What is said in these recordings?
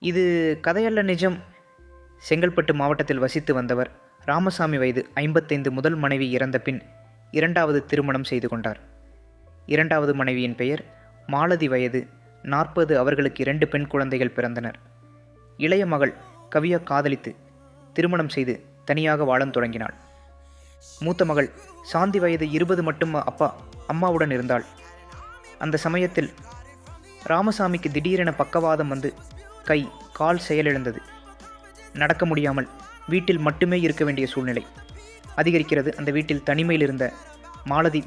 இது கதையல்ல நிஜம். செங்கல்பட்டு மாவட்டத்தில் வசித்து வந்தவர் ராமசாமி வயது 55. முதல் மனைவி இறந்த பின் இரண்டாவது திருமணம் செய்து கொண்டார். இரண்டாவது மனைவியின் பெயர் மாலதி, வயது 40. அவர்களுக்கு 2 பெண் குழந்தைகள் பிறந்தனர். இளைய மகள் கவியா காதலித்து திருமணம் செய்து தனியாக வாழத் தொடங்கினாள். மூத்த மகள் சாந்தி, வயது 20 மட்டும் அம்மாவுடன் இருந்தாள். அந்த சமயத்தில் ராமசாமிக்கு திடீரென பக்கவாதம் வந்து கை கால் செயலிழந்தது. நடக்க முடியாமல் வீட்டில் மட்டுமே இருக்க வேண்டிய சூழ்நிலை அதிகரிக்கிறது. அந்த வீட்டில் தனிமையில் இருந்த மாலதி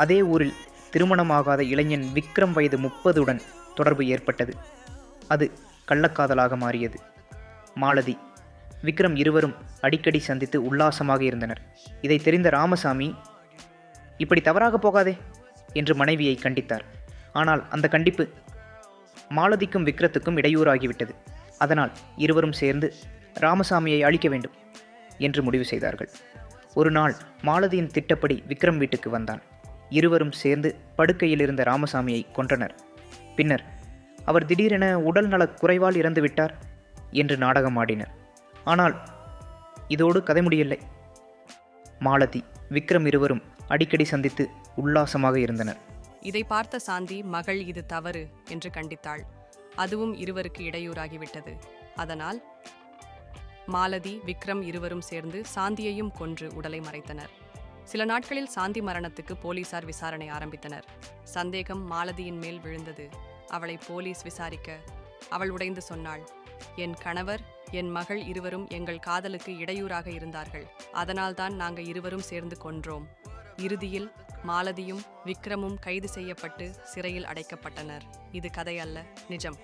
அதே ஊரில் திருமணமாகாத இளைஞன் விக்ரம், வயது 30 தொடர்பு ஏற்பட்டது. அது கள்ளக்காதலாக மாறியது. மாலதி, விக்ரம் இருவரும் அடிக்கடி சந்தித்து உல்லாசமாக இருந்தனர். இதை தெரிந்த ராமசாமி, இப்படி தவறாக போகாதே என்று மனைவியை கண்டித்தார். ஆனால் அந்த கண்டிப்பு மாலதிக்கும் விக்ரத்துக்கும் இடையூறாகிவிட்டது. அதனால் இருவரும் சேர்ந்து ராமசாமியை அழிக்க வேண்டும் என்று முடிவு செய்தார்கள். ஒரு நாள் மாலதியின் திட்டப்படி விக்ரம் வீட்டுக்கு வந்தான். இருவரும் சேர்ந்து படுக்கையில் இருந்த ராமசாமியை கொன்றனர். பின்னர் அவர் திடீரென உடல் நலக் குறைவால் இறந்து விட்டார் என்று நாடகம் ஆடினர். ஆனால் இதோடு கதை முடியவில்லை. மாலதி, விக்ரம் இருவரும் அடிக்கடி சந்தித்து உல்லாசமாக இருந்தனர். இதை பார்த்த சாந்தி மகள் இது தவறு என்று கண்டித்தாள். அதுவும் இருவருக்கு இடையூறாகிவிட்டது. அதனால் மாலதி, விக்ரம் இருவரும் சேர்ந்து சாந்தியையும் கொன்று உடலை மறைத்தனர். சில நாட்களில் சாந்தி மரணத்துக்கு போலீசார் விசாரணை ஆரம்பித்தனர். சந்தேகம் மாலதியின் மேல் விழுந்தது. அவளை போலீஸ் விசாரிக்க அவள் உடைந்து சொன்னாள், என் கணவர், என் மகள் இருவரும் எங்கள் காதலுக்கு இடையூறாக இருந்தார்கள். அதனால்தான் நாங்கள் இருவரும் சேர்ந்து கொன்றோம். இறுதியில் மாலதியும் விக்ரமும் கைது செய்யப்பட்டு சிறையில் அடைக்கப்பட்டனர். இது கதை அல்ல, நிஜம்.